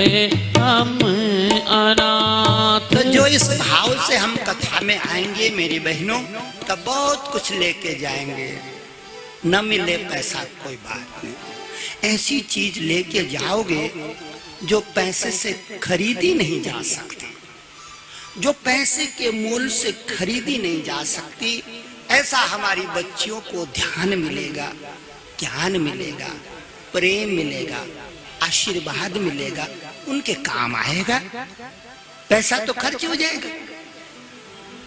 है हम अनाथ। तो जो इस भाव से हम कथा में आएंगे मेरी बहनों, तब बहुत कुछ लेके जाएंगे। न मिले पैसा कोई बात नहीं, ऐसी चीज लेके जाओगे जो पैसे से खरीदी नहीं जा सकती, जो पैसे के मूल से खरीदी नहीं जा सकती। ऐसा हमारी बच्चियों को ध्यान मिलेगा, ज्ञान मिलेगा, प्रेम मिलेगा, आशीर्वाद मिलेगा, उनके काम आएगा। पैसा तो खर्च हो जाएगा,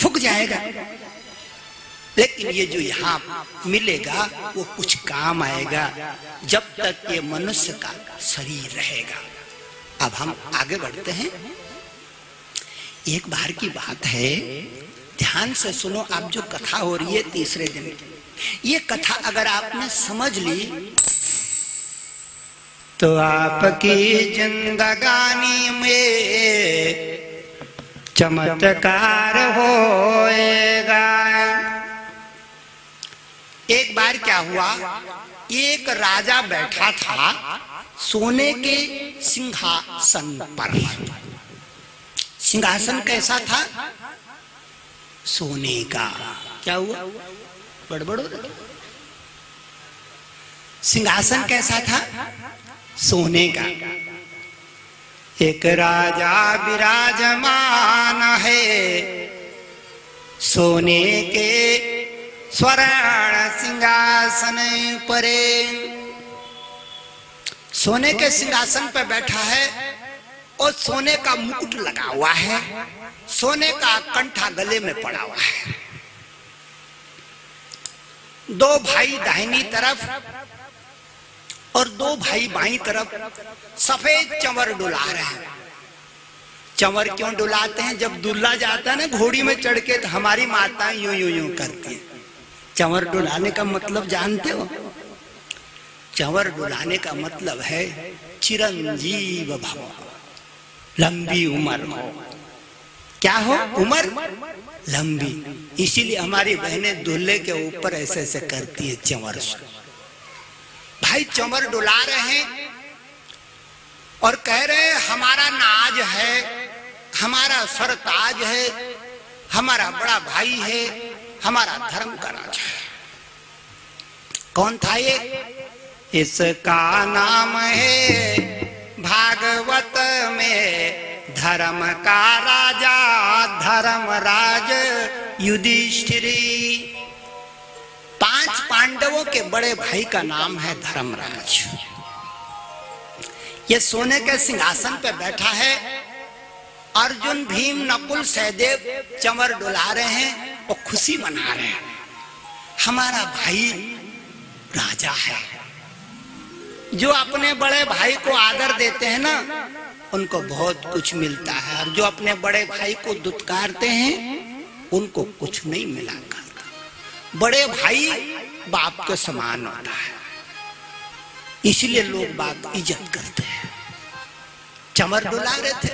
फूक जाएगा, लेकिन ये जो यहाँ मिलेगा वो कुछ काम आएगा जब तक ये मनुष्य का शरीर रहेगा। अब हम आगे बढ़ते हैं। एक बार की बात है, ध्यान से सुनो। अब जो कथा हो रही है तीसरे दिन की, ये कथा अगर आपने समझ ली तो आपकी जिंदगानी में चमत्कार होएगा। एक बार क्या हुआ, एक राजा बैठा था सोने के सिंहासन पर। सिंहासन कैसा था? सोने का। क्या हुआ? बड़बड़। सिंहासन कैसा था? सोने का। एक राजा विराजमान है सोने के स्वर्ण सिंहासन परे। सोने के सिंहासन पर बैठा है और सोने का मुकुट लगा हुआ है, सोने का कंठा गले में पड़ा हुआ है। दो भाई दाहिनी तरफ और दो भाई बाईं तरफ सफेद चंवर डुला रहे हैं। चंवर क्यों डुलाते हैं? जब दूल्हा जाता है ना घोड़ी में चढ़ के, तो हमारी माताएं यूं यूं यूं करती हैं। चंवर डुलाने का मतलब जानते हो? चंवर डुलाने का मतलब है चिरंजीव भव, लंबी उम्र हो। क्या हो? उम्र लंबी। इसीलिए हमारी बहनें दूल्हे के ऊपर ऐसे ऐसे करती है चंवर से। भाई चंवर डुला रहे हैं और कह रहे हैं हमारा नाज है, हमारा सरताज है, हमारा बड़ा भाई है, हमारा धर्म का राजा है। कौन था ये? इसका नाम है भागवत में धर्म का राजा धर्मराज युधिष्ठिरी। 5 पांडवों के बड़े भाई का नाम है धर्मराज। ये सोने के सिंहासन पे बैठा है। अर्जुन, भीम, नकुल, सहदेव चंवर डुला रहे हैं और खुशी मना रहे हैं। हमारा भाई राजा है। जो अपने बड़े भाई को आदर देते हैं ना, उनको बहुत कुछ मिलता है, और जो अपने बड़े भाई को दुत्कारते हैं उनको कुछ नहीं मिला करता। बड़े भाई बाप के समान होता है, इसलिए लोग बाप इज्जत करते हैं। चंवर डुला रहे थे।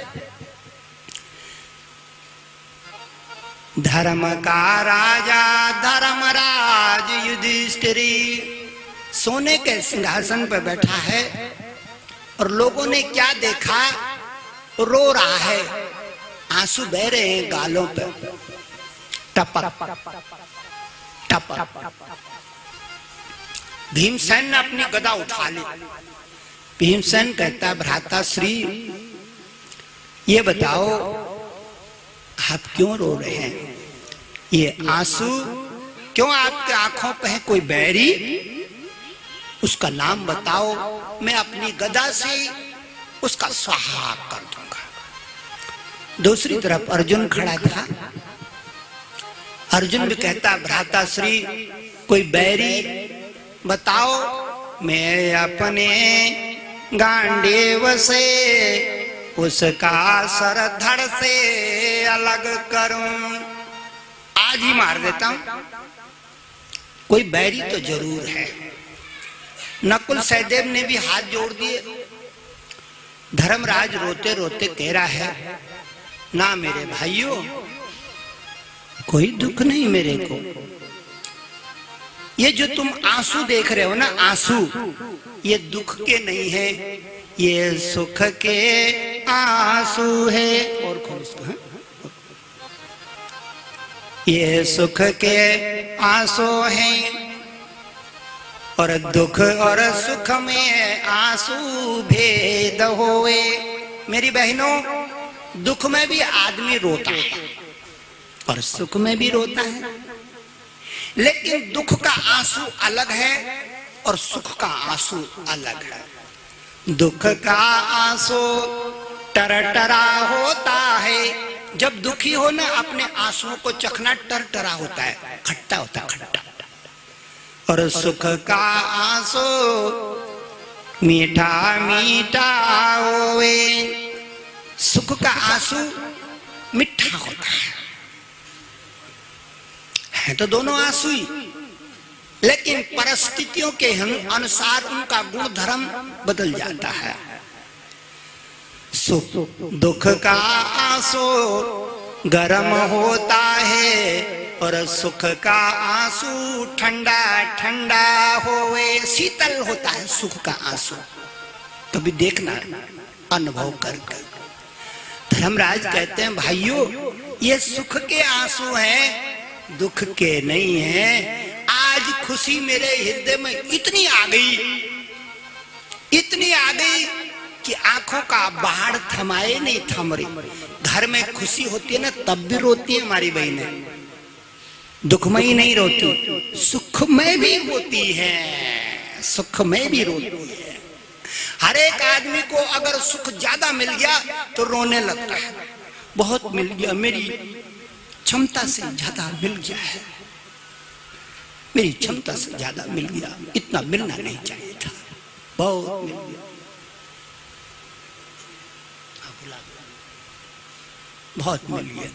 धर्म का राजा धर्मराज युधिष्ठिरी सोने के सिंहासन पर बैठा है और लोगों ने क्या देखा? रो रहा है, आंसू बह रहे हैं गालों पे, टपक टपक। भीमसेन ने अपनी गदा उठा ली। भीमसेन कहता, भ्राता श्री ये बताओ आप क्यों रो रहे हैं? ये आंसू क्यों आपके आंखों पे है? कोई बैरी? उसका नाम बताओ, मैं अपनी गदा से उसका स्वाहा कर दूंगा। दूसरी तरफ अर्जुन खड़ा था। अर्जुन भी कहता, भ्राता श्री कोई बैरी बताओ, मैं अपने गांडीव से उसका सर धड़ से अलग करूं, आज ही मार देता हूं। कोई बैरी तो जरूर है। नकुल सहदेव ने भी हाथ जोड़ दिए। धर्मराज रोते रोते कह रहा है, ना मेरे भाइयों कोई दुख नहीं मेरे को। ये जो तुम आंसू देख रहे हो ना, आंसू ये दुख के नहीं है, ये सुख के आंसू है। और खोल इसको, हैं? ये सुख के आंसू हैं और दुख और सुख में आंसू भेद होए। मेरी बहनों, दुख में भी आदमी रोता है और सुख में भी रोता है, लेकिन दुख का आंसू अलग है और सुख का आंसू अलग है। दुख का आंसू टरटरा होता है। जब दुखी हो ना, अपने आंसुओं को चखना टरटरा होता है, खट्टा होता है, खट्टा। और सुख का आंसू मीठा मीठा होवे। सुख का आंसू मीठा होता है तो दोनों आंसू ही, लेकिन परिस्थितियों के अनुसार उनका गुण धर्म बदल जाता है। सुख दुख का आंसू गर्म होता है और सुख का आंसू ठंडा ठंडा होवे, शीतल होता है सुख का आंसू। कभी देखना, अनुभव करके। धर्मराज कहते हैं, भाइयों, ये सुख के आंसू हैं, दुख के नहीं हैं। आज खुशी मेरे हृदय में इतनी आ गई, इतनी आ गई कि आंखों का बाढ़ थमाए नहीं थम रही। घर में खुशी होती है ना, तब भी रोती है हमारी बहनें, दुख में ही नहीं रोती, सुख में भी रोती है, सुख में भी रोती है। हर एक आदमी को अगर सुख ज्यादा मिल गया तो रोने लगता है, बहुत मिल गया, मेरी क्षमता से ज्यादा मिल गया है, मेरी क्षमता से ज्यादा मिल गया, इतना मिलना नहीं चाहिए था, बहुत मिल गया, बहुत मिल गया।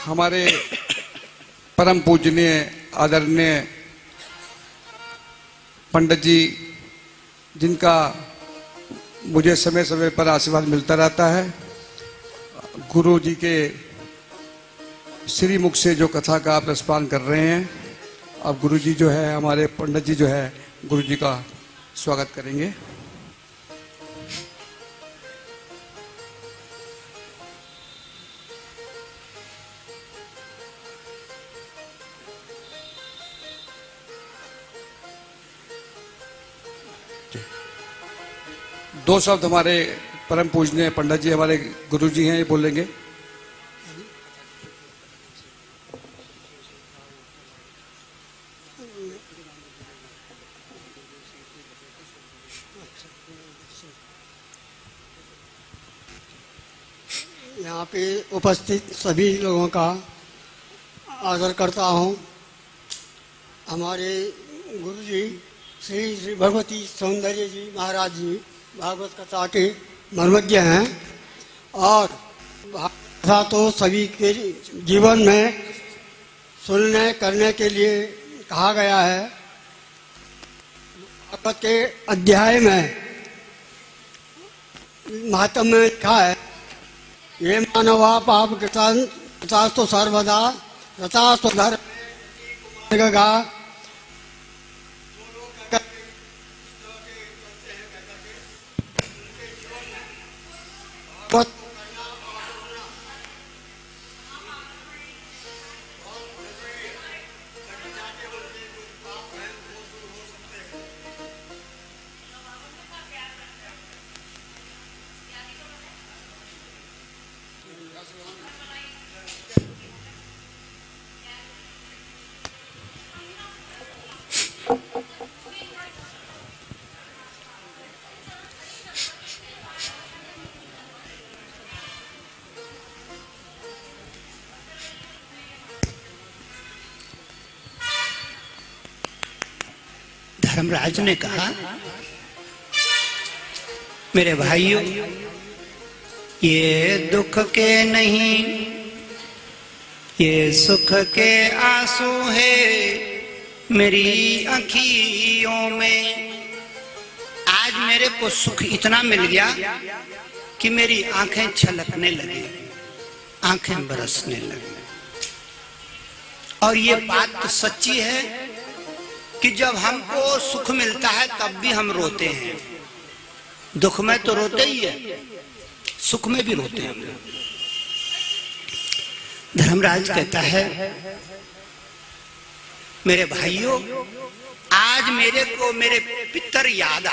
हमारे परम पूजनीय आदरणीय पंडित जी, जिनका मुझे समय समय पर आशीर्वाद मिलता रहता है, गुरु जी के श्री मुख से जो कथा का आप रसपान कर रहे हैं, अब गुरु जी जो है, हमारे पंडित जी जो है, गुरु जी का स्वागत करेंगे। दो शब्द हमारे परम पूजनीय पंडित जी, हमारे गुरु जी हैं, ये बोलेंगे। यहाँ पे उपस्थित सभी लोगों का आदर करता हूँ। हमारे गुरु जी श्री श्री भगवती सौंदर्य जी महाराज जी भागवत कथा के मर्मज्ञ हैं, और कथा तो सभी के जीवन में सुनने करने के लिए कहा गया है। भागवत के अध्याय में महात्म में लिखा है, ये मानवा पाप कृतास्तो सर्वदा रतास्तो धर्म गा। धर्मराज ने कहा, मेरे भाइयों, ये दुख के नहीं, ये सुख के आंसू है मेरी आँखियों में। आज मेरे को सुख इतना मिल गया कि मेरी आंखें छलकने लगी, आंखें बरसने लगी। और ये बात तो सच्ची है कि जब हमको सुख मिलता है तब भी हम रोते हैं। दुख में तो रोते ही है, सुख में भी रोते हैं। धर्मराज कहता है, मेरे भाइयों, आज मेरे को मेरे पितर याद